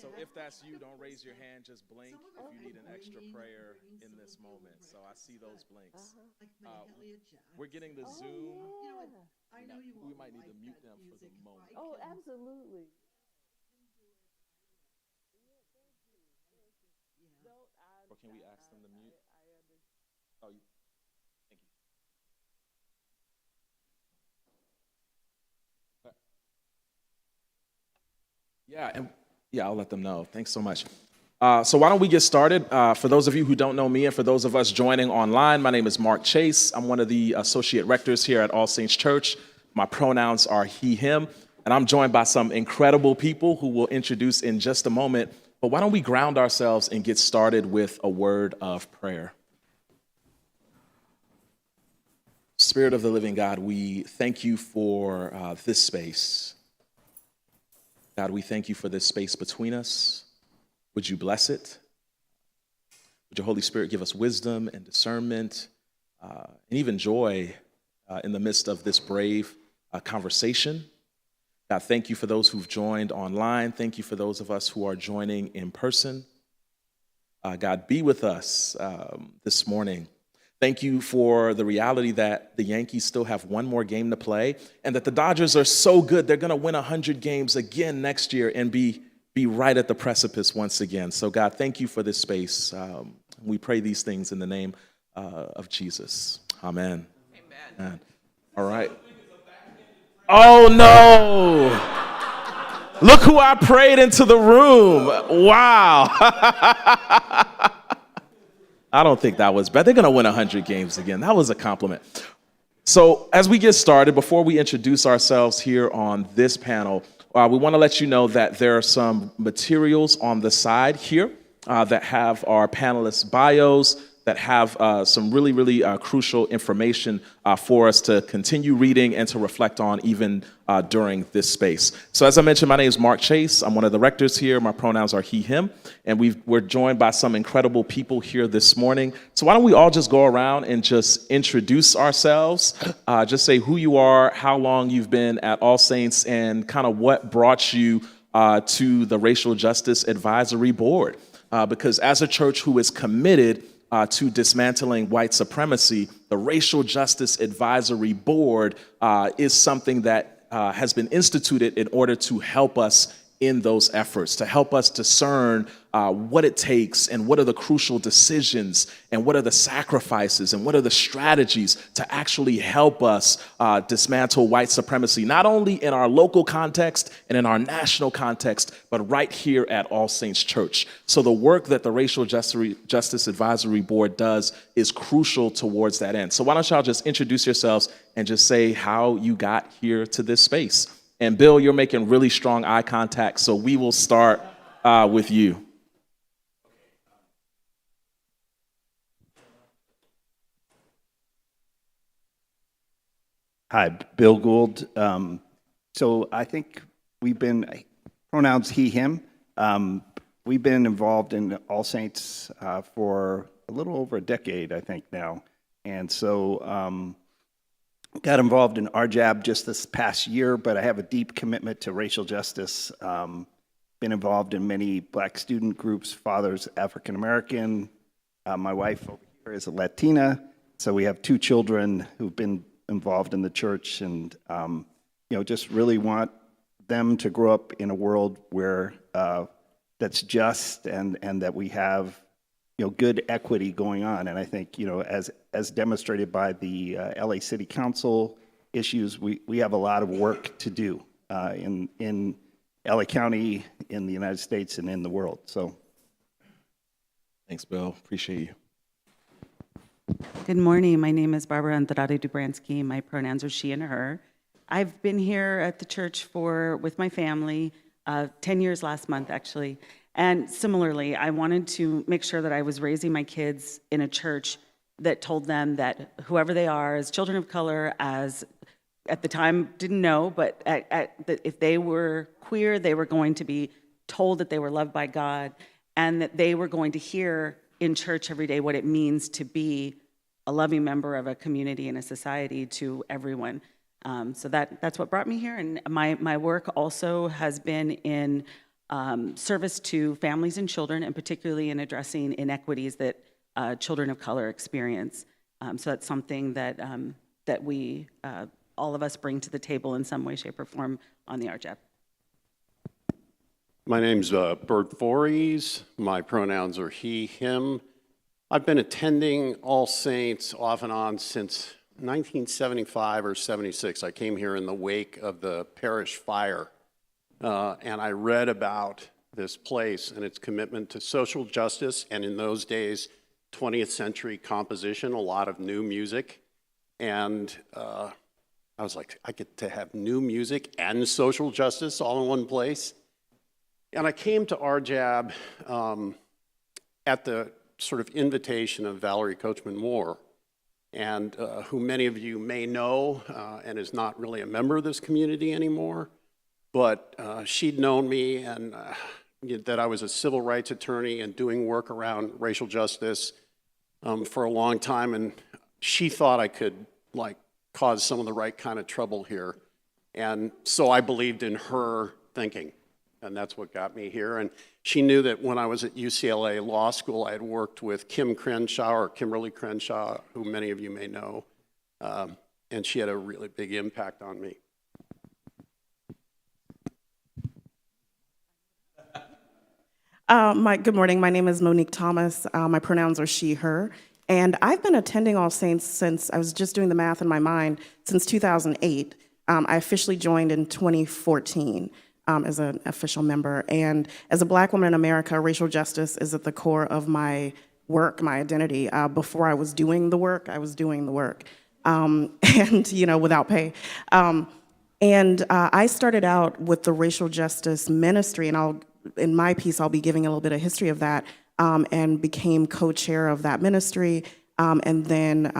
So if that's you, don't raise your hand, just blink if you need an extra prayer in this moment. So I see those blinks. Uh, we're getting the Zoom. We might need to mute them for the moment. Oh, absolutely. No, Or can we ask them to mute? Oh, thank you. Yeah, and yeah, I'll let them know. Thanks so much. So why don't we get started? For those of you who don't know me, and for those of us joining online, my name is Mark Chase. I'm one of the associate rectors here at All Saints Church. My pronouns are he, him, and I'm joined by some incredible people who we'll introduce in just a moment. But why don't we ground ourselves and get started with a word of prayer? Spirit of the living God, we thank you for this space. God, we thank you for this space between us. Would you bless it? Would your Holy Spirit give us wisdom and discernment and even joy in the midst of this brave conversation? God, thank you for those who've joined online. Thank you for those of us who are joining in person. God, be with us this morning. Thank you for the reality that the Yankees still have one more game to play and that the Dodgers are so good, they're going to win 100 games again next year and be right at the precipice once again. So, God, thank you for this space. We pray these things in the name of Jesus. Amen. Amen. All right. Oh, no. Look who I prayed into the room. Wow. I don't think that was bad. They're going to win 100 games again. That was a compliment. So as we get started, before we introduce ourselves here on this panel, we want to let you know that there are some materials on the side here that have our panelists' bios, that have some really, really crucial information for us to continue reading and to reflect on even during this space. So as I mentioned, my name is Mark Chase. I'm one of the rectors here. My pronouns are he, him. And we're joined by some incredible people here this morning. So why don't we all just go around and just introduce ourselves, just say who you are, how long you've been at All Saints, and kind of what brought you to the Racial Justice Advisory Board. Because as a church who is committed to dismantling white supremacy, the Racial Justice Advisory Board is something that has been instituted in order to help us in those efforts, to help us discern what it takes and what are the crucial decisions and what are the sacrifices and what are the strategies to actually help us dismantle white supremacy, not only in our local context and in our national context, but right here at All Saints Church. So the work that the Racial Justice Advisory Board does is crucial towards that end. So why don't y'all just introduce yourselves and just say how you got here to this space. And Bill, you're making really strong eye contact, so we will start with you. Hi, Bill Gould. So I think pronouns he, him. We've been involved in All Saints for a little over a decade, I think now. And so got involved in RJAB just this past year, but I have a deep commitment to racial justice. Been involved in many Black student groups, father's African American. My wife over here is a Latina, so we have two children who've been involved in the church, and just really want them to grow up in a world where that's just and that we have good equity going on. And I think as demonstrated by the LA City Council issues, we have a lot of work to do in LA County, in the United States, and in the world. So thanks, Bill. Appreciate you. Good morning. My name is Barbara Andrade Dubranski. My pronouns are she and her. I've been here at the church with my family 10 years last month, actually. And similarly, I wanted to make sure that I was raising my kids in a church that told them that whoever they are, as children of color, as at the time didn't know, but if they were queer, they were going to be told that they were loved by God, and that they were going to hear in church every day what it means to be a loving member of a community and a society to everyone. So that's what brought me here. And my work also has been in service to families and children, and particularly in addressing inequities that children of color experience. So that's something that, that we, all of us bring to the table in some way, shape, or form on the RJEP. My name's Bert Voorhees. My pronouns are he, him. I've been attending All Saints off and on since 1975 or 76. I came here in the wake of the parish fire, and I read about this place and its commitment to social justice, and in those days, 20th century composition, a lot of new music. And I was like, I get to have new music and social justice all in one place. And I came to RJAB at the sort of invitation of Valerie Coachman Moore, and who many of you may know and is not really a member of this community anymore, but she'd known me and that I was a civil rights attorney and doing work around racial justice for a long time, and she thought I could like cause some of the right kind of trouble here. And so I believed in her thinking. And that's what got me here. And she knew that when I was at UCLA Law School, I had worked with Kim Crenshaw, or Kimberly Crenshaw, who many of you may know, and she had a really big impact on me. Good morning. My name is Monique Thomas. My pronouns are she, her. And I've been attending All Saints since, I was just doing the math in my mind, since 2008. I officially joined in 2014. As an official member. And as a Black woman in America, racial justice is at the core of my work, my identity. Before I was doing the work, I was doing the work, and, you know, without pay. I started out with the racial justice ministry, and in my piece, I'll be giving a little bit of history of that, and became co-chair of that ministry. And then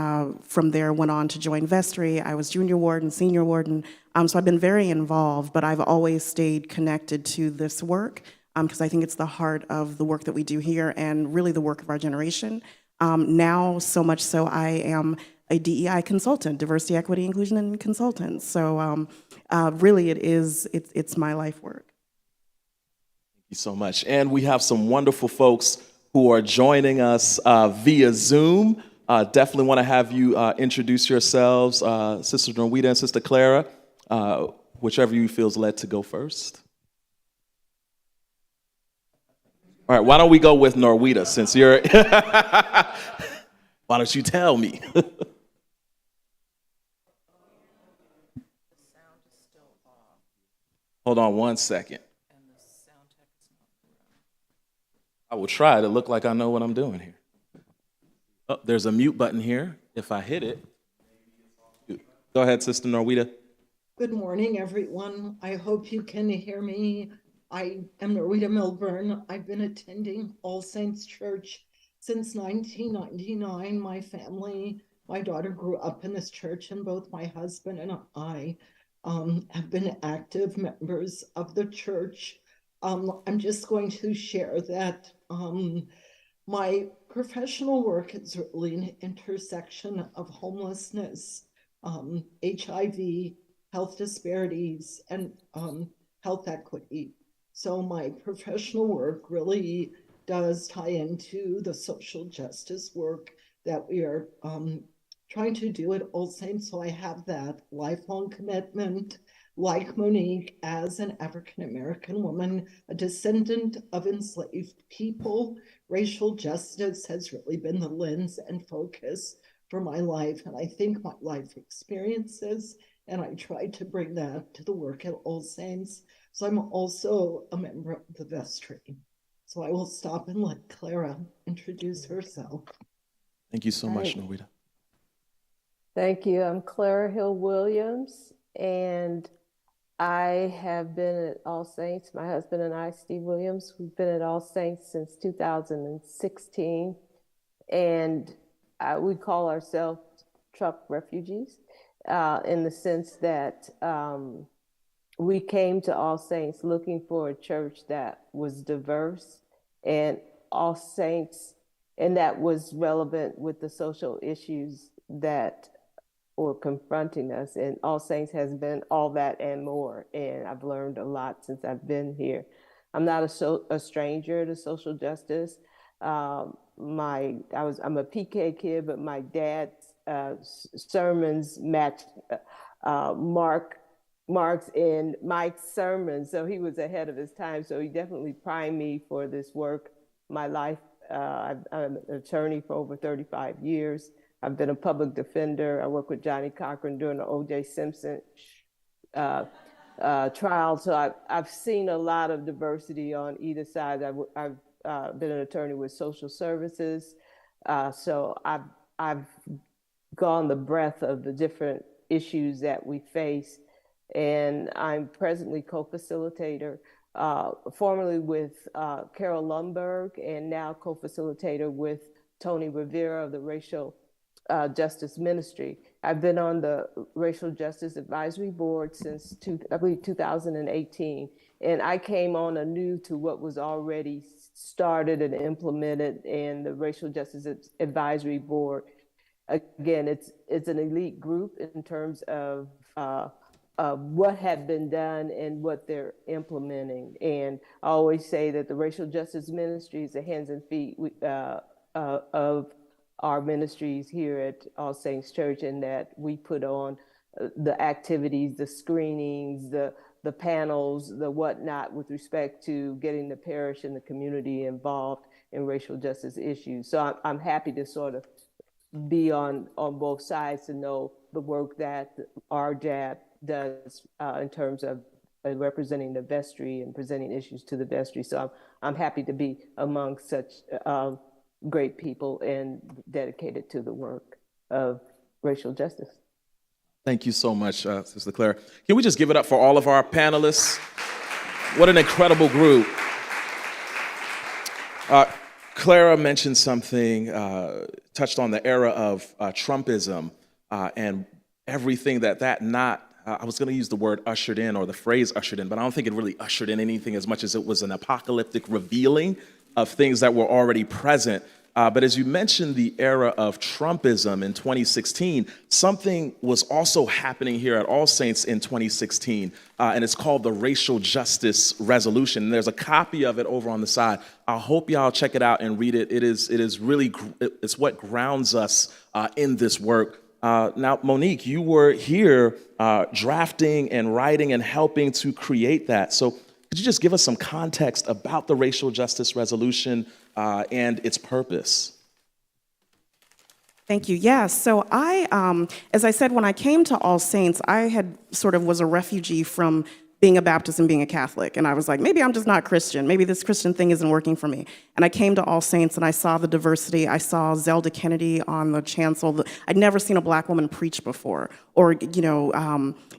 from there went on to join vestry. I was junior warden, senior warden. So I've been very involved, but I've always stayed connected to this work because I think it's the heart of the work that we do here and really the work of our generation. Now, so much so, I am a DEI consultant, diversity, equity, inclusion, and consultant. So really it's my life work. Thank you so much. And we have some wonderful folks who are joining us via Zoom. Definitely want to have you introduce yourselves, Sister Norwita and Sister Clara, whichever you feels led to go first. All right, why don't we go with Norwita since you're, why don't you tell me? Hold on one second. I will try to look like I know what I'm doing here. Oh, there's a mute button here. If I hit it. Go ahead, Sister Norwita. Good morning, everyone. I hope you can hear me. I am Norwita Milburn. I've been attending All Saints Church since 1999. My family, my daughter grew up in this church, and both my husband and I have been active members of the church. I'm just going to share that my professional work is really an intersection of homelessness, HIV, health disparities, and health equity. So my professional work really does tie into the social justice work that we are trying to do at All Saints. So I have that lifelong commitment. Like Monique, as an African-American woman, a descendant of enslaved people, racial justice has really been the lens and focus for my life. And I think my life experiences, and I try to bring that to the work at All Saints. So I'm also a member of the vestry. So I will stop and let Clara introduce herself. Thank you so much, Norwita. Thank you. I'm Clara Hill Williams, and I have been at All Saints. My husband and I, Steve Williams, we've been at All Saints since 2016, and we call ourselves truck refugees in the sense that we came to All Saints looking for a church that was diverse and All Saints, and that was relevant with the social issues that were confronting us. And All Saints has been all that and more. And I've learned a lot since I've been here. I'm not a stranger to social justice. I'm a PK kid, but my dad's sermons matched Mark's and Mike's sermons, so he was ahead of his time. So he definitely primed me for this work. My life, I'm an attorney for over 35 years. I've been a public defender. I worked with Johnny Cochran during the O.J. Simpson trial. So I've seen a lot of diversity on either side. I've been an attorney with social services. So I've gone the breadth of the different issues that we face. And I'm presently co-facilitator, formerly with Carol Lundberg, and now co-facilitator with Tony Rivera of the Racial Justice Ministry. I've been on the Racial Justice Advisory Board since, I believe, 2018. And I came on anew to what was already started and implemented in the Racial Justice Advisory Board. Again, it's an elite group in terms of what had been done and what they're implementing. And I always say that the Racial Justice Ministry is the hands and feet of our ministries here at All Saints Church, and that we put on the activities, the screenings, the panels, the whatnot with respect to getting the parish and the community involved in racial justice issues. So I'm happy to sort of be on both sides to know the work that RJAB does in terms of representing the vestry and presenting issues to the vestry. So I'm happy to be among such great people and dedicated to the work of racial justice. Thank you so much, Sister Clara. Can we just give it up for all of our panelists? What an incredible group. Clara mentioned something, touched on the era of Trumpism and everything I was going to use the word ushered in, or the phrase ushered in, but I don't think it really ushered in anything as much as it was an apocalyptic revealing of things that were already present. But as you mentioned, the era of Trumpism in 2016, something was also happening here at All Saints in 2016, and it's called the Racial Justice Resolution. And there's a copy of it over on the side. I hope y'all check it out and read it. It's what grounds us in this work. Now, Monique, you were here drafting and writing and helping to create that. So could you just give us some context about the Racial Justice Resolution and its purpose? Thank you. Yeah, so as I said, when I came to All Saints, I was a refugee from being a Baptist and being a Catholic. And I was like, maybe I'm just not Christian. Maybe this Christian thing isn't working for me. And I came to All Saints and I saw the diversity. I saw Zelda Kennedy on the chancel. I'd never seen a Black woman preach before or,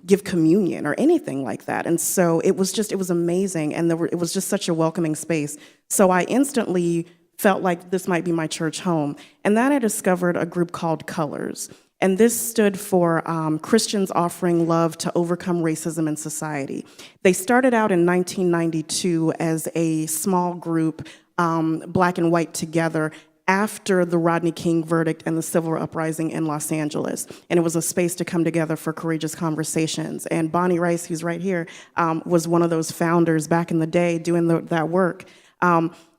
give communion or anything like that. And so it was amazing. And it was just such a welcoming space. So I instantly felt like this might be my church home. And then I discovered a group called Colors. And this stood for Christians Offering Love to Overcome Racism in Society. They started out in 1992 as a small group, Black and white together, after the Rodney King verdict and the civil uprising in Los Angeles. And it was a space to come together for courageous conversations. And Bonnie Rice, who's right here, was one of those founders back in the day doing that work.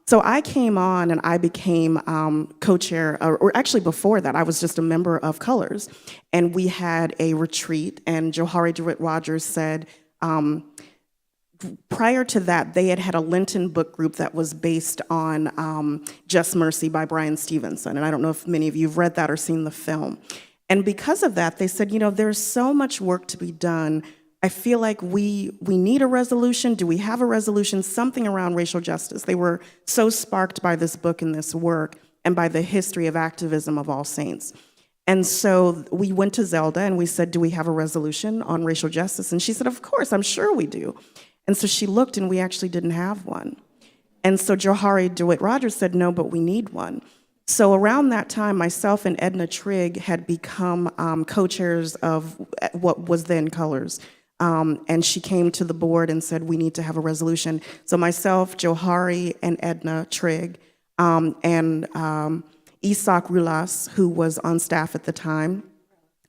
So I came on and I became co-chair, or actually before that, I was just a member of Colors. And we had a retreat, and Johari DeWitt Rogers said, prior to that, they had a Lenten book group that was based on Just Mercy by Brian Stevenson. And I don't know if many of you have read that or seen the film. And because of that, they said, there's so much work to be done. I feel like we need a resolution. Do we have a resolution? Something around racial justice. They were so sparked by this book and this work and by the history of activism of All Saints. And so we went to Zelda and we said, do we have a resolution on racial justice? And she said, of course, I'm sure we do. And so she looked and we actually didn't have one. And so Johari DeWitt Rogers said, no, but we need one. So around that time, myself and Edna Trigg had become co-chairs of what was then Colors. And she came to the board and said, we need to have a resolution. So myself, Johari, and Edna Trigg, and Isak Rulas, who was on staff at the time,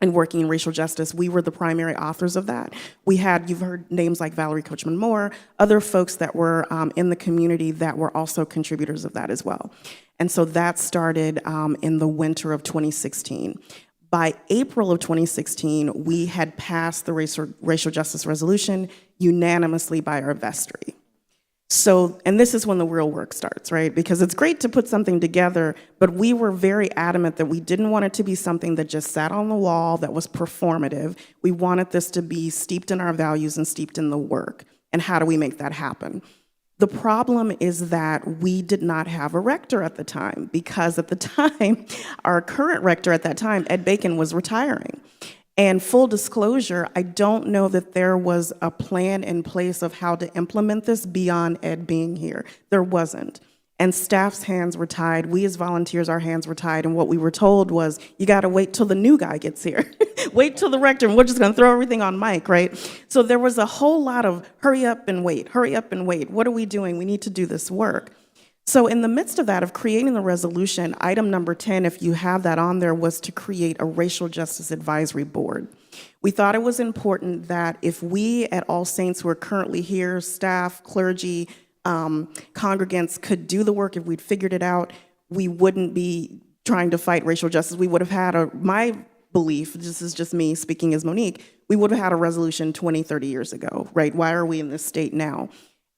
and working in racial justice. We were the primary authors of that. You've heard names like Valerie Coachman Moore, other folks that were in the community that were also contributors of that as well. And so that started in the winter of 2016. By April of 2016, we had passed the racial justice resolution unanimously by our vestry. So, and this is when the real work starts, right? Because it's great to put something together, but we were very adamant that we didn't want it to be something that just sat on the wall, that was performative. We wanted this to be steeped in our values and steeped in the work. And how do we make that happen? The problem is that we did not have a rector at the time, because at the time, our current rector at that time, Ed Bacon, was retiring. And full disclosure, I don't know that there was a plan in place of how to implement this beyond Ed being here. There wasn't. And staff's hands were tied. We as volunteers, our hands were tied. And what we were told was, you got to wait till the new guy gets here. Wait till the rector, and we're just going to throw everything on Mike, right? So there was a whole lot of hurry up and wait, hurry up and wait. What are we doing? We need to do this work. So in the midst of that, of creating the resolution, item number 10, if you have that on there, was to create a racial justice advisory board. We thought it was important that if we at All Saints who are currently here, staff, clergy, congregants, could do the work, if we'd figured it out, we wouldn't be trying to fight racial justice. We would have had my belief, this is just me speaking as Monique, we would have had a resolution 20, 30 years ago, right? Why are we in this state now?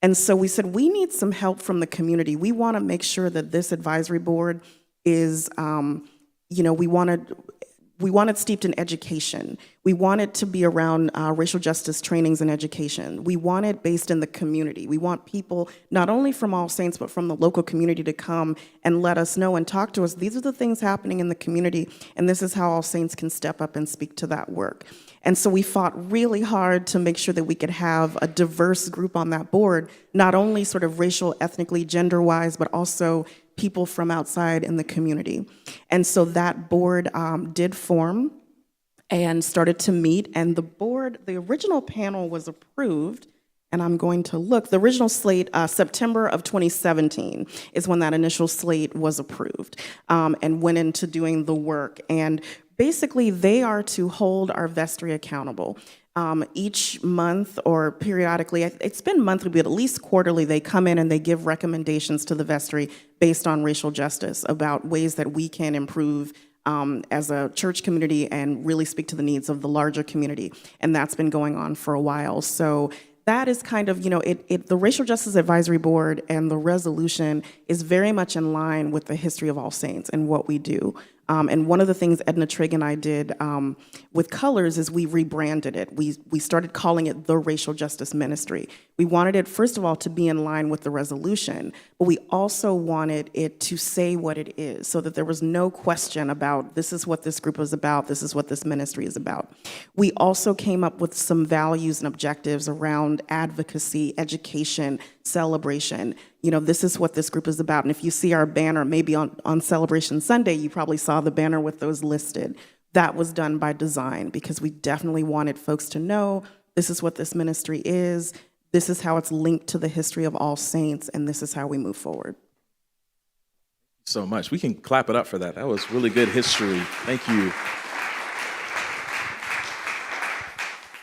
And so we said, we need some help from the community. We want to make sure that this advisory board is, we want it steeped in education. We want it to be around racial justice trainings and education. We want it based in the community. We want people, not only from All Saints, but from the local community, to come and let us know and talk to us. These are the things happening in the community, and this is how All Saints can step up and speak to that work. And so we fought really hard to make sure that we could have a diverse group on that board, not only sort of racial, ethnically, gender-wise, but also people from outside in the community. And so that board did form and started to meet, and the original panel was approved, and I'm going to look. The original slate, September of 2017, is when that initial slate was approved and went into doing the work. And basically, they are to hold our vestry accountable. Each month or periodically, it's been monthly, but at least quarterly, they come in and they give recommendations to the vestry based on racial justice about ways that we can improve as a church community and really speak to the needs of the larger community. And that's been going on for a while. So that is kind of, the Racial Justice Advisory Board and the resolution is very much in line with the history of All Saints and what we do. And one of the things Edna Trigg and I did with Colors is we rebranded it. We started calling it the Racial Justice Ministry. We wanted it, first of all, to be in line with the resolution, but we also wanted it to say what it is, so that there was no question about this is what this group is about, this is what this ministry is about. We also came up with some values and objectives around advocacy, education, celebration. This is what this group is about. And if you see our banner, maybe on Celebration Sunday, you probably saw the banner with those listed. That was done by design, because we definitely wanted folks to know this is what this ministry is, this is how it's linked to the history of All Saints, and this is how we move forward. So much. We can clap it up for that. That was really good history. Thank you.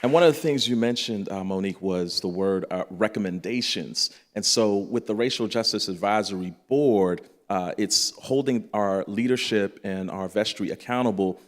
And one of the things you mentioned, Monique, was the word recommendations. And so with the Racial Justice Advisory Board, it's holding our leadership and our vestry accountable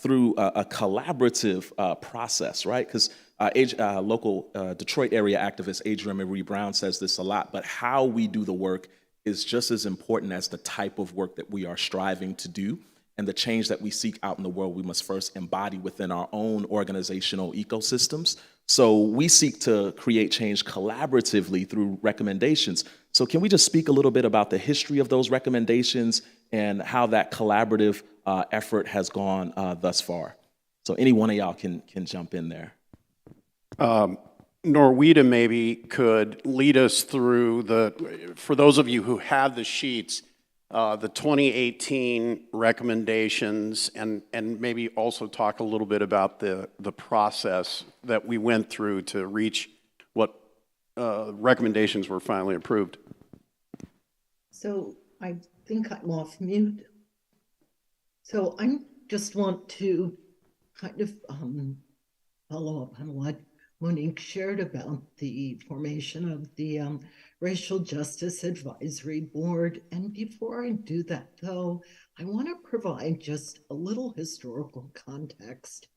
through a collaborative process, right? Because local Detroit area activist Adrienne Marie Brown says this a lot, but how we do the work is just as important as the type of work that we are striving to do. And the change that we seek out in the world, we must first embody within our own organizational ecosystems. So we seek to create change collaboratively through recommendations. So can we just speak a little bit about the history of those recommendations and how that collaborative effort has gone thus far? So any one of y'all can jump in there. Norwita maybe could lead us through for those of you who have the sheets, the 2018 recommendations, and maybe also talk a little bit about the process that we went through to reach what recommendations were finally approved. So I think I'm off mute. So I just want to kind of follow up on what Monique shared about the formation of the Racial Justice Advisory Board. And before I do that, though, I want to provide just a little historical context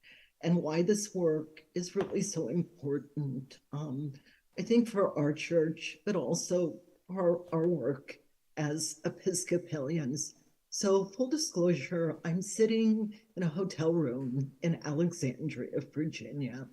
and why this work is really so important, I think, for our church, but also for our work as Episcopalians. So, full disclosure, I'm sitting in a hotel room in Alexandria, Virginia.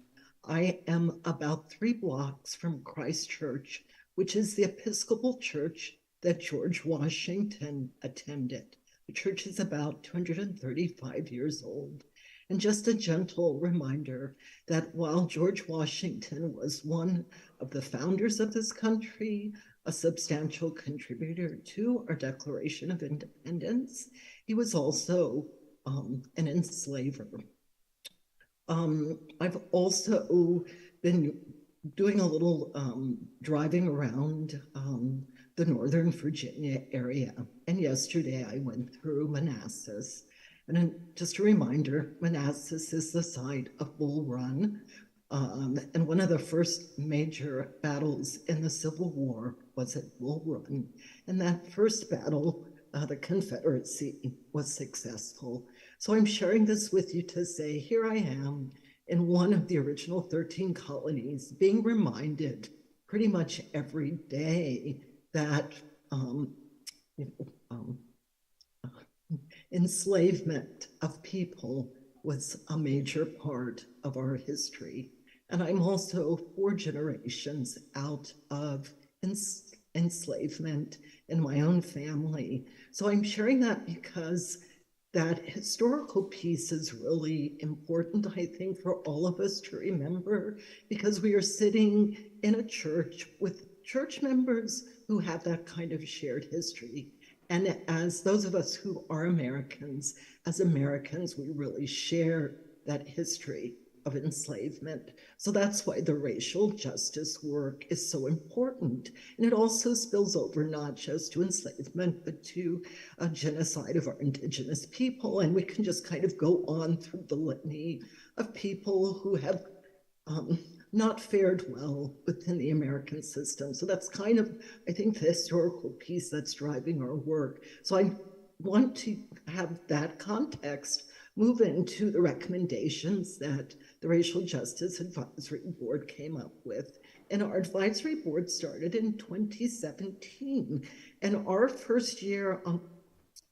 I am about 3 blocks from Christ Church, which is the Episcopal church that George Washington attended. The church is about 235 years old. And just a gentle reminder that while George Washington was one of the founders of this country, a substantial contributor to our Declaration of Independence, he was also an enslaver. I've also been doing a little driving around the Northern Virginia area. And yesterday I went through Manassas. And just a reminder, Manassas is the site of Bull Run. And one of the first major battles in the Civil War was at Bull Run. And that first battle, the Confederacy was successful. So I'm sharing this with you to say, here I am in one of the original 13 colonies, being reminded pretty much every day that enslavement of people was a major part of our history. And I'm also 4 generations out of enslavement in my own family. So I'm sharing that because that historical piece is really important, I think, for all of us to remember, because we are sitting in a church with church members who have that kind of shared history. And as those of us who are Americans, as Americans, we really share that history of enslavement. So that's why the racial justice work is so important. And it also spills over not just to enslavement, but to a genocide of our indigenous people. And we can just kind of go on through the litany of people who have not fared well within the American system. So that's kind of, I think, the historical piece that's driving our work. So I want to have that context move into the recommendations that the Racial Justice Advisory Board came up with. And our advisory board started in 2017. And our first year on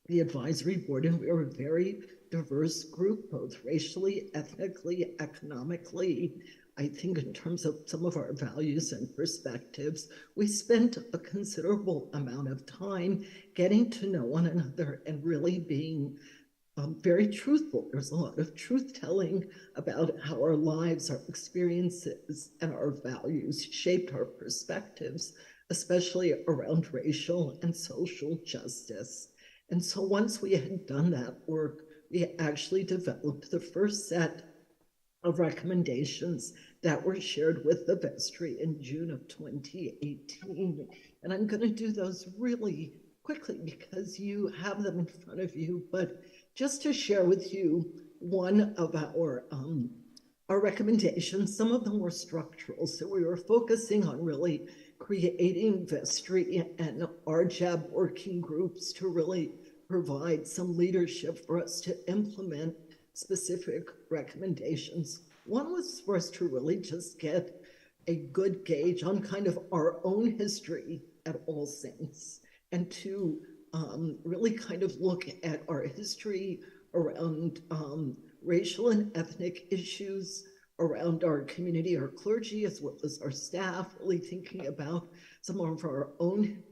the advisory board, and we were a very diverse group, both racially, ethnically, economically. I think in terms of some of our values and perspectives, we spent a considerable amount of time getting to know one another and really being very truthful. There's a lot of truth-telling about how our lives, our experiences, and our values shaped our perspectives, especially around racial and social justice. And so once we had done that work, we actually developed the first set of recommendations that were shared with the vestry in June of 2018. And I'm going to do those really quickly because you have them in front of you, but just to share with you one of our recommendations. Some of them were structural, so we were focusing on really creating vestry and RJAB working groups to really provide some leadership for us to implement specific recommendations. One was for us to really just get a good gauge on kind of our own history at All Saints, and to really kind of look at our history around racial and ethnic issues, around our community, our clergy, as well as our staff, really thinking about some of our own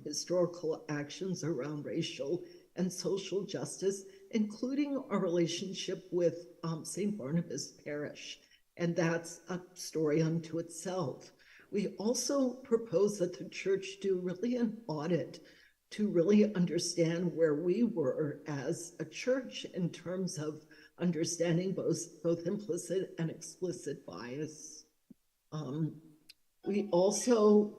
historical actions around racial and social justice, including our relationship with St. Barnabas Parish. And that's a story unto itself. We also propose that the church do really an audit to really understand where we were as a church in terms of understanding both implicit and explicit bias. We also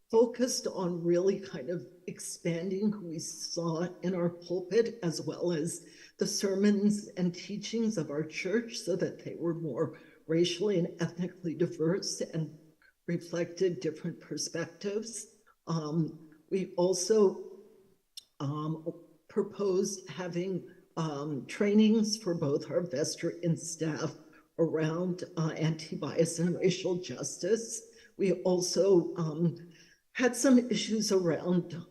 focused on really kind of expanding who we saw in our pulpit, as well as the sermons and teachings of our church, so that they were more racially and ethnically diverse and reflected different perspectives. We also proposed having trainings for both our vestry and staff around anti-bias and racial justice. We also had some issues around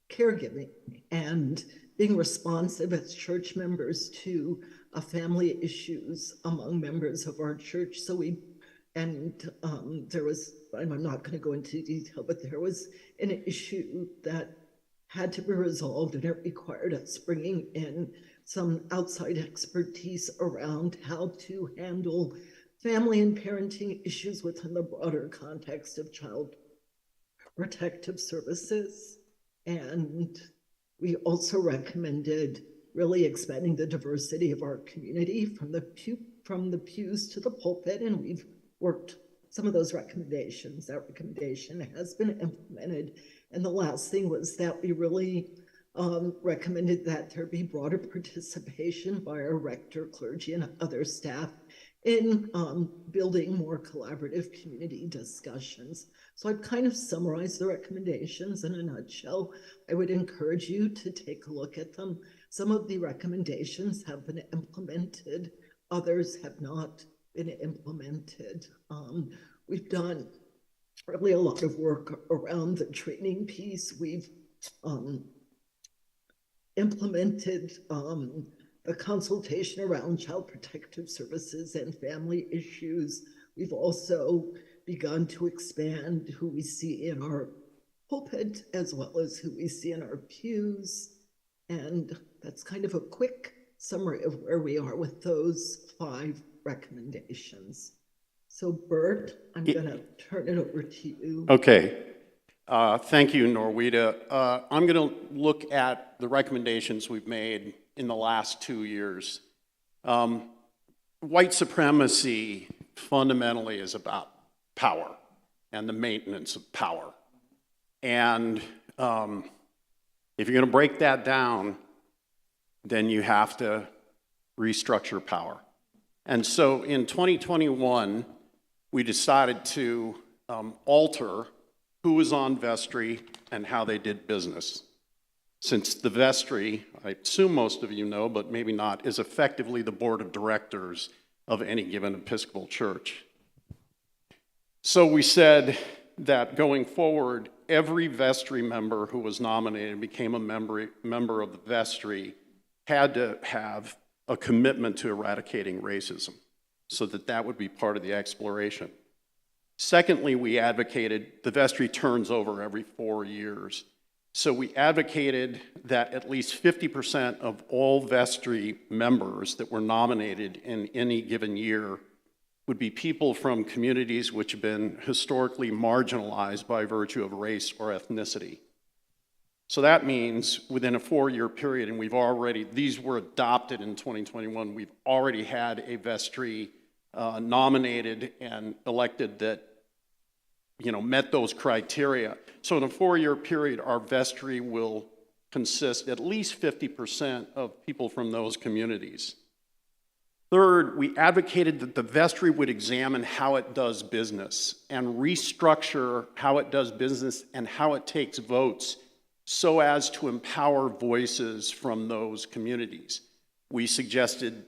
caregiving and being responsive as church members to family issues among members of our church. So there was, I'm not going to go into detail, but there was an issue that had to be resolved, and it required us bringing in some outside expertise around how to handle family and parenting issues within the broader context of child protective services. And we also recommended really expanding the diversity of our community from the pews to the pulpit, and we've worked some of those recommendations. That recommendation has been implemented. And the last thing was that we really recommended that there be broader participation by our rector, clergy, and other staff in building more collaborative community discussions. So I've kind of summarized the recommendations in a nutshell. I would encourage you to take a look at them. Some of the recommendations have been implemented, others have not been implemented. We've done really a lot of work around the training piece. We've implemented the consultation around child protective services and family issues. We've also begun to expand who we see in our pulpit as well as who we see in our pews. And that's kind of a quick summary of where we are with those 5 recommendations. So Bert, I'm gonna turn it over to you. Okay. Thank you, Norwita. I'm going to look at the recommendations we've made in the last 2 years. White supremacy fundamentally is about power and the maintenance of power. And if you're going to break that down, then you have to restructure power. And so in 2021, we decided to alter who was on vestry and how they did business. Since the vestry, I assume most of you know, but maybe not, is effectively the board of directors of any given Episcopal church. So we said that going forward, every vestry member who was nominated and became a member of the vestry had to have a commitment to eradicating racism, so that would be part of the exploration. Secondly, we advocated the vestry turns over every 4 years. So we advocated that at least 50% of all vestry members that were nominated in any given year would be people from communities which have been historically marginalized by virtue of race or ethnicity. So that means within a 4-year period, and these were adopted in 2021, we've already had a vestry nominated and elected that met those criteria. So in a 4-year period, our vestry will consist at least 50% of people from those communities. Third, we advocated that the vestry would examine how it does business and restructure how it does business and how it takes votes so as to empower voices from those communities. We suggested,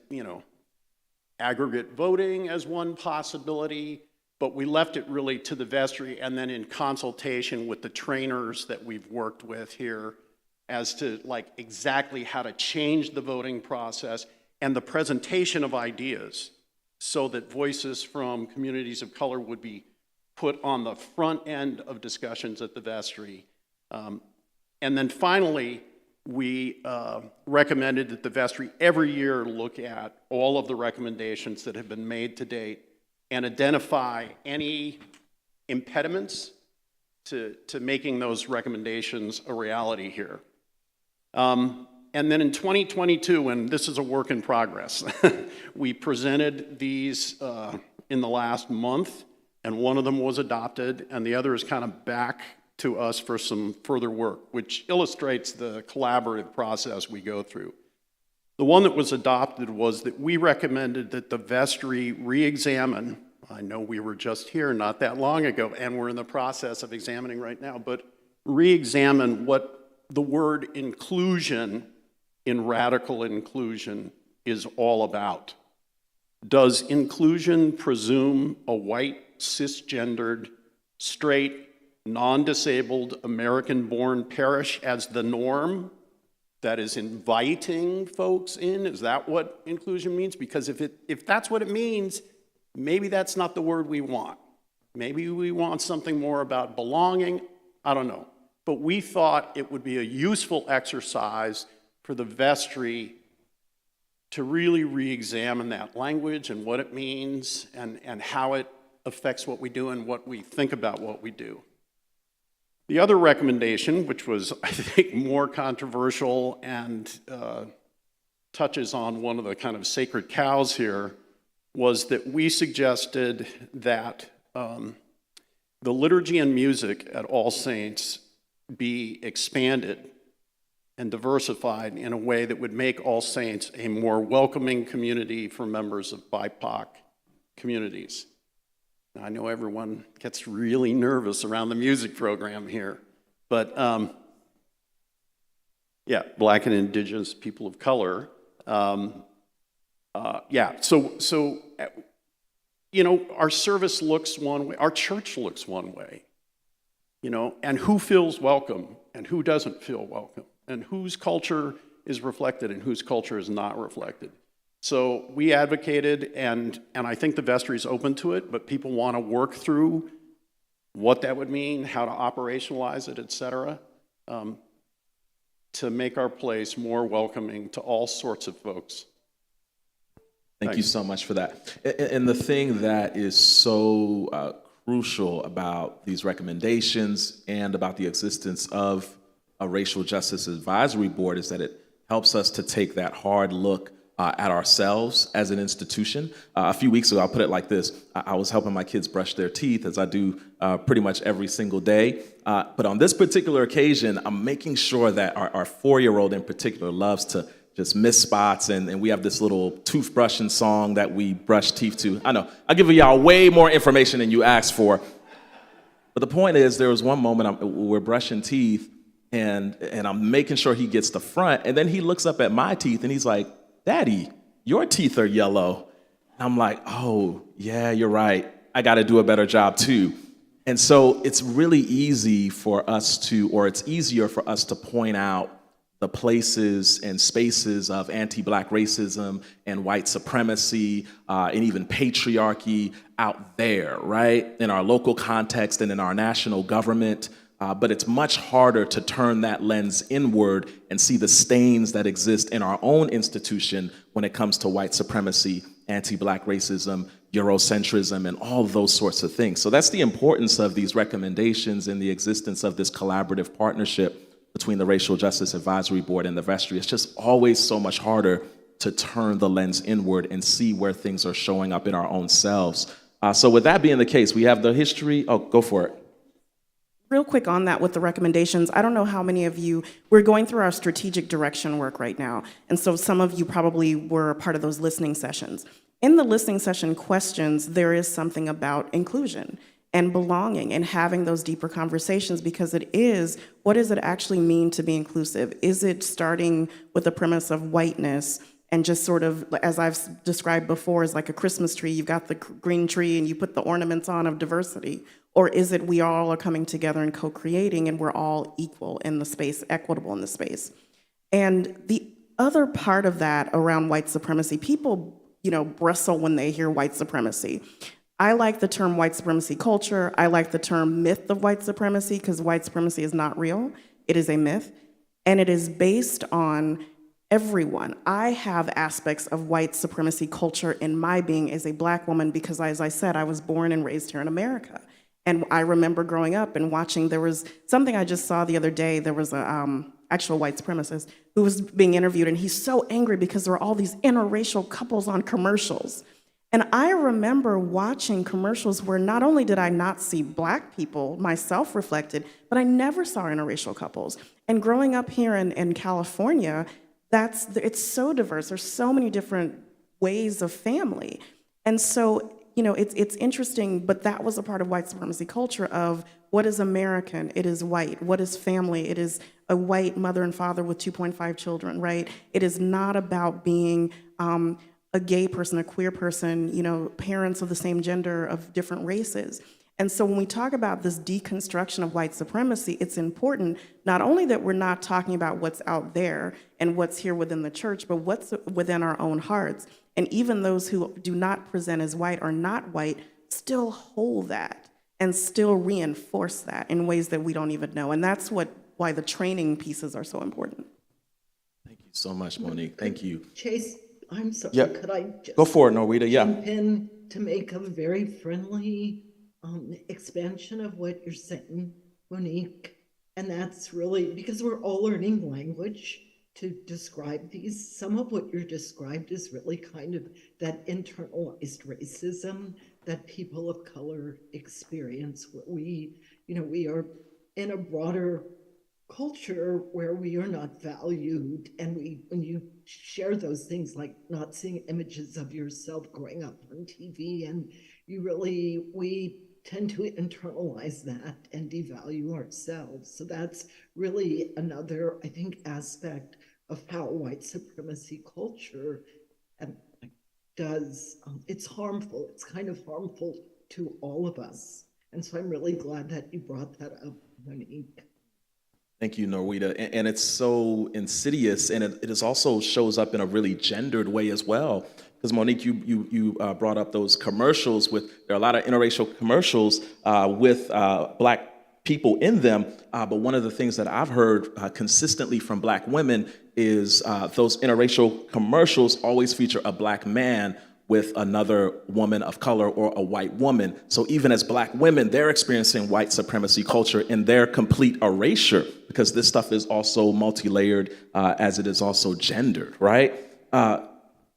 aggregate voting as one possibility, but we left it really to the vestry and then in consultation with the trainers that we've worked with here as to exactly how to change the voting process and the presentation of ideas so that voices from communities of color would be put on the front end of discussions at the vestry. And then finally, we recommended that the vestry every year look at all of the recommendations that have been made to date and identify any impediments to making those recommendations a reality here. And then in 2022, and this is a work in progress, we presented these in the last month and one of them was adopted, and the other is kind of back to us for some further work, which illustrates the collaborative process we go through. The one that was adopted was that we recommended that the vestry re-examine. I know we were just here not that long ago, and we're in the process of examining right now, but re-examine what the word inclusion in radical inclusion is all about. Does inclusion presume a white, cisgendered, straight, non-disabled, American-born parish as the norm that is inviting folks in? Is that what inclusion means? Because if that's what it means, maybe that's not the word we want. Maybe we want something more about belonging. I don't know. But we thought it would be a useful exercise for the vestry to really re-examine that language and what it means and how it affects what we do and what we think about what we do. The other recommendation, which was, I think, more controversial and touches on one of the kind of sacred cows here, was that we suggested that the liturgy and music at All Saints be expanded and diversified in a way that would make All Saints a more welcoming community for members of BIPOC communities. Now, I know everyone gets really nervous around the music program here, but yeah, Black and Indigenous people of color. Yeah, so you know, our service looks one way, our church looks one way, you know, and who feels welcome and who doesn't feel welcome, and whose culture is reflected and whose culture is not reflected. So we advocated, and I think the vestry is open to it, but people want to work through what that would mean, how to operationalize it, et cetera, to make our place more welcoming to all sorts of folks. Thank you so much for that. And the thing that is so crucial about these recommendations and about the existence of a racial justice advisory board is that it helps us to take that hard look at ourselves as an institution. A few weeks ago, I'll put it like this. I was helping my kids brush their teeth, as I do pretty much every single day. But on this particular occasion, I'm making sure that our 4-year-old in particular loves to just miss spots, and we have this little toothbrushing song that we brush teeth to. I know, I'll give y'all way more information than you asked for. But the point is, there was one moment we're brushing teeth, and I'm making sure he gets the front, and then he looks up at my teeth, and he's like, "Daddy, your teeth are yellow." And I'm like, "Oh, yeah, you're right. I got to do a better job too." And so it's really easy for us to, or it's easier for us to point out the places and spaces of anti-Black racism and white supremacy and even patriarchy out there, right? In our local context and in our national government. But it's much harder to turn that lens inward and see the stains that exist in our own institution when it comes to white supremacy, anti-Black racism, Eurocentrism, and all of those sorts of things. So that's the importance of these recommendations and the existence of this collaborative partnership between the Racial Justice Advisory Board and the vestry. It's just always so much harder to turn the lens inward and see where things are showing up in our own selves. So with that being the case, we have the history. Oh, go for it. Real quick on that with the recommendations, I don't know how many of you, we're going through our strategic direction work right now, and so some of you probably were a part of those listening sessions. In the listening session questions, there is something about inclusion and belonging and having those deeper conversations, because it is, what does it actually mean to be inclusive? Is it starting with the premise of whiteness and just sort of, as I've described before, as like a Christmas tree, you've got the green tree and you put the ornaments on of diversity? Or is it we all are coming together and co-creating and we're all equal in the space, equitable in the space? And the other part of that around white supremacy, people, bristle when they hear white supremacy. I like the term white supremacy culture. I like the term myth of white supremacy, because white supremacy is not real. It is a myth. And it is based on everyone. I have aspects of white supremacy culture in my being as a Black woman, because as I said, I was born and raised here in America. And I remember growing up and watching, there was something I just saw the other day, there was a actual white supremacist who was being interviewed, and he's so angry because there are all these interracial couples on commercials. And I remember watching commercials where not only did I not see Black people, myself reflected, but I never saw interracial couples. And growing up here in California, it's so diverse. There's so many different ways of family. And so, it's interesting, but that was a part of white supremacy culture of what is American? It is white. What is family? It is a white mother and father with 2.5 children, right? It is not about being a gay person, a queer person, parents of the same gender, of different races. And so when we talk about this deconstruction of white supremacy, it's important not only that we're not talking about what's out there and what's here within the church, but what's within our own hearts. And even those who do not present as white or not white still hold that and still reinforce that in ways that we don't even know. And that's why the training pieces are so important. Thank you so much, Monique. Thank you. Chase, I'm sorry, Yeah. could I just Go for it, Norita. Yeah. jump in to make a very friendly expansion of what you're saying, Monique? And that's really because we're all learning language to describe these. Some of what you're described is really kind of that internalized racism that people of color experience, where we are in a broader culture where we are not valued, and when you share those things like not seeing images of yourself growing up on TV, and we tend to internalize that and devalue ourselves. So that's really another, I think, aspect of how white supremacy culture does, it's harmful. It's kind of harmful to all of us. And so I'm really glad that you brought that up, Monique. Thank you, Norita. And it's so insidious, and it also shows up in a really gendered way as well. Because Monique, you brought up those commercials there are a lot of interracial commercials with Black people in them. But one of the things that I've heard consistently from Black women is those interracial commercials always feature a Black man with another woman of color or a white woman. So even as Black women, they're experiencing white supremacy culture in their complete erasure, because this stuff is also multi-layered as it is also gendered, right?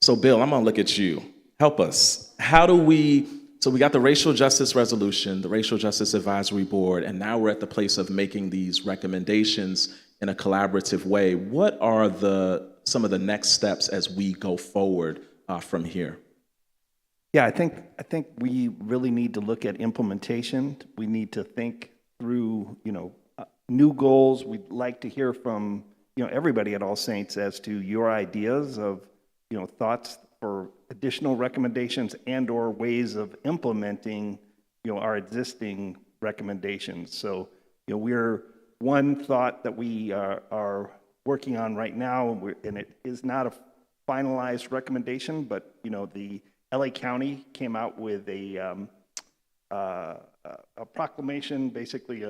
So Bill, I'm gonna look at you. Help us. So we got the Racial Justice Resolution, the Racial Justice Advisory Board, and now we're at the place of making these recommendations in a collaborative way. What are some of the next steps as we go forward from here? Yeah, I think we really need to look at implementation. We need to think through, new goals. We'd like to hear from, everybody at All Saints as to your ideas of, thoughts for additional recommendations and or ways of implementing, our existing recommendations. So, we're one thought that we are working on right now, and it is not a finalized recommendation, but, the LA County came out with a proclamation, basically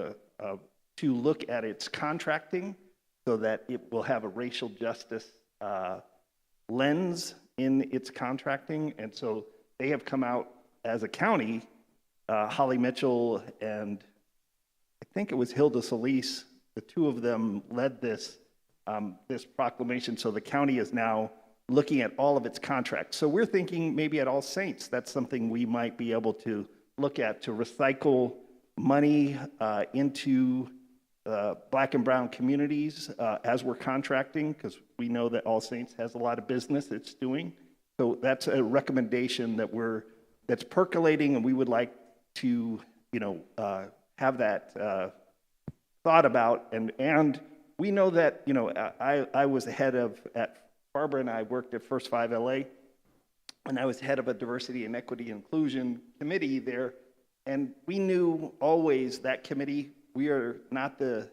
to look at its contracting so that it will have a racial justice lens in its contracting. And so they have come out as a county, Holly Mitchell and I think it was Hilda Solis, the two of them led this proclamation. So the county is now looking at all of its contracts. So we're thinking maybe at All Saints, that's something we might be able to look at, to recycle money into Black and brown communities as we're contracting, because we know that All Saints has a lot of business it's doing. So that's a recommendation that's percolating, and we would like to, have that thought about. And we know that, I was the head of, Barbara and I worked at First 5 LA, and I was head of a diversity and equity inclusion committee there. And we knew always that committee, we are not the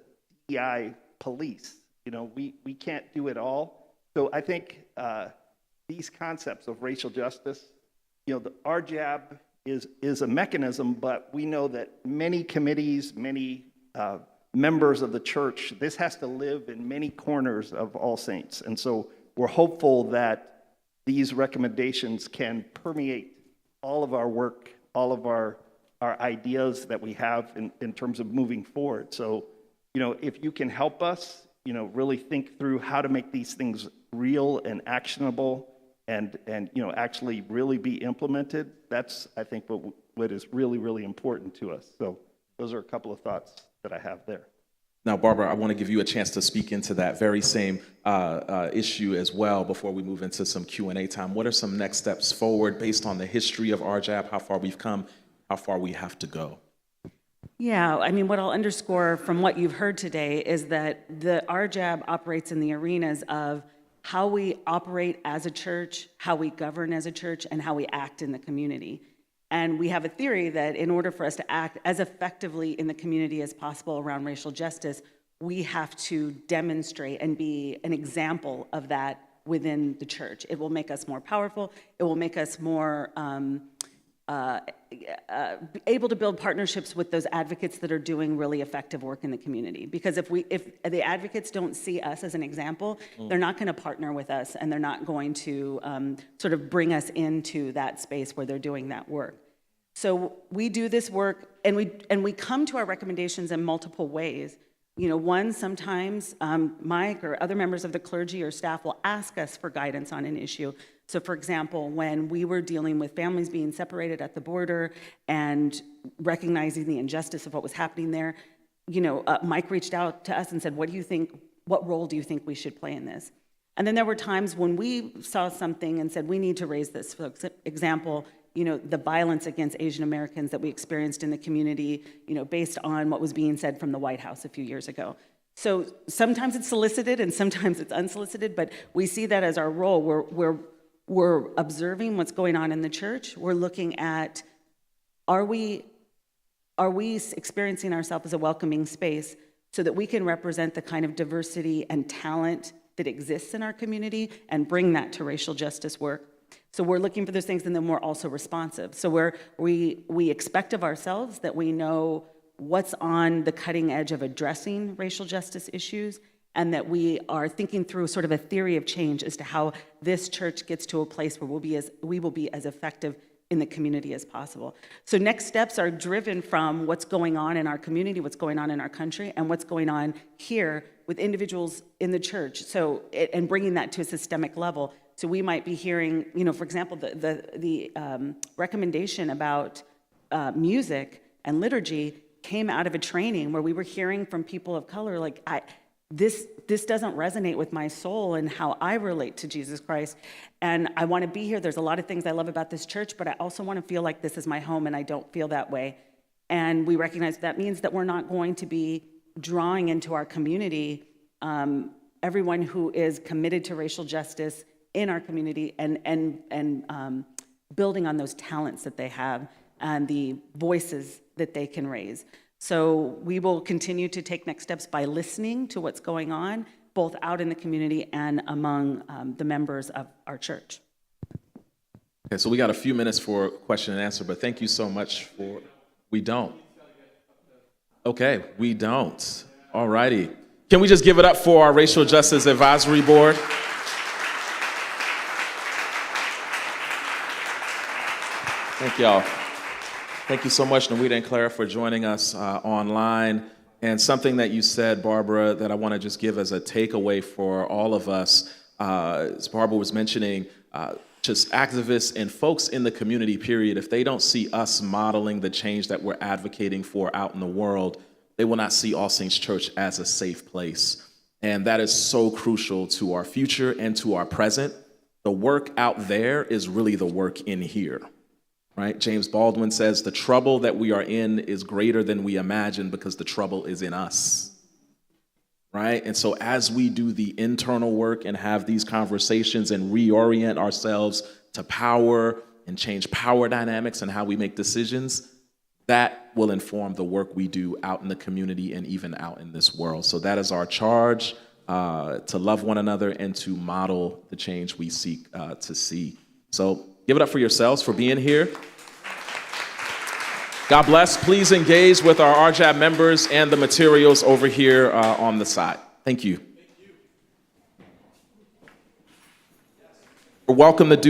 DEI police. We can't do it all. So I think these concepts of racial justice, our job is a mechanism, but we know that many committees, many members of the church, this has to live in many corners of All Saints. And so we're hopeful that these recommendations can permeate all of our work, all of our ideas that we have in terms of moving forward. So, if you can help us, really think through how to make these things real and actionable and actually really be implemented. That's, I think, what is really, really important to us. So those are a couple of thoughts that I have there. Now, Barbara, I want to give you a chance to speak into that very same issue as well before we move into some Q&A time. What are some next steps forward based on the history of RJAB, how far we've come, how far we have to go? Yeah, I mean, what I'll underscore from what you've heard today is that the RJAB operates in the arenas of how we operate as a church, how we govern as a church, and how we act in the community. And we have a theory that in order for us to act as effectively in the community as possible around racial justice, we have to demonstrate and be an example of that within the church. It will make us more powerful. It will make us more able to build partnerships with those advocates that are doing really effective work in the community. Because if the advocates don't see us as an example, they're not going to partner with us, and they're not going to sort of bring us into that space where they're doing that work. So we do this work, and we come to our recommendations in multiple ways. One, sometimes Mike or other members of the clergy or staff will ask us for guidance on an issue. So for example, when we were dealing with families being separated at the border and recognizing the injustice of what was happening there, Mike reached out to us and said, what role do you think we should play in this? And then there were times when we saw something and said, we need to raise this. For example, the violence against Asian Americans that we experienced in the community, based on what was being said from the White House a few years ago. So sometimes it's solicited and sometimes it's unsolicited, but we see that as our role. We're observing what's going on in the church. We're looking at, are we experiencing ourselves as a welcoming space so that we can represent the kind of diversity and talent that exists in our community and bring that to racial justice work? So we're looking for those things, and then we're also responsive. So we expect of ourselves that we know what's on the cutting edge of addressing racial justice issues, and that we are thinking through sort of a theory of change as to how this church gets to a place where we will be as effective in the community as possible. So next steps are driven from what's going on in our community, what's going on in our country, and what's going on here with individuals in the church. So, and bringing that to a systemic level. So we might be hearing, for example, the recommendation about music and liturgy came out of a training where we were hearing from people of color, like, this doesn't resonate with my soul and how I relate to Jesus Christ. And I want to be here. There's a lot of things I love about this church, but I also want to feel like this is my home, and I don't feel that way. And we recognize that means that we're not going to be drawing into our community everyone who is committed to racial justice in our community and building on those talents that they have and the voices that they can raise. So we will continue to take next steps by listening to what's going on, both out in the community and among the members of our church. Okay, so we got a few minutes for question and answer, but thank you so much for, we don't. Okay, we don't. All righty. Can we just give it up for our Racial Justice Advisory Board? Thank y'all. Thank you so much, Nawita and Clara, for joining us online. And something that you said, Barbara, that I want to just give as a takeaway for all of us, as Barbara was mentioning, just activists and folks in the community, period, if they don't see us modeling the change that we're advocating for out in the world, they will not see All Saints Church as a safe place. And that is so crucial to our future and to our present. The work out there is really the work in here. Right? James Baldwin says the trouble that we are in is greater than we imagine because the trouble is in us. Right? And so as we do the internal work and have these conversations and reorient ourselves to power and change power dynamics and how we make decisions, that will inform the work we do out in the community and even out in this world. So that is our charge, to love one another and to model the change we seek to see. So give it up for yourselves for being here. God bless. Please engage with our RJAB members and the materials over here on the side. Thank you. We're welcome to do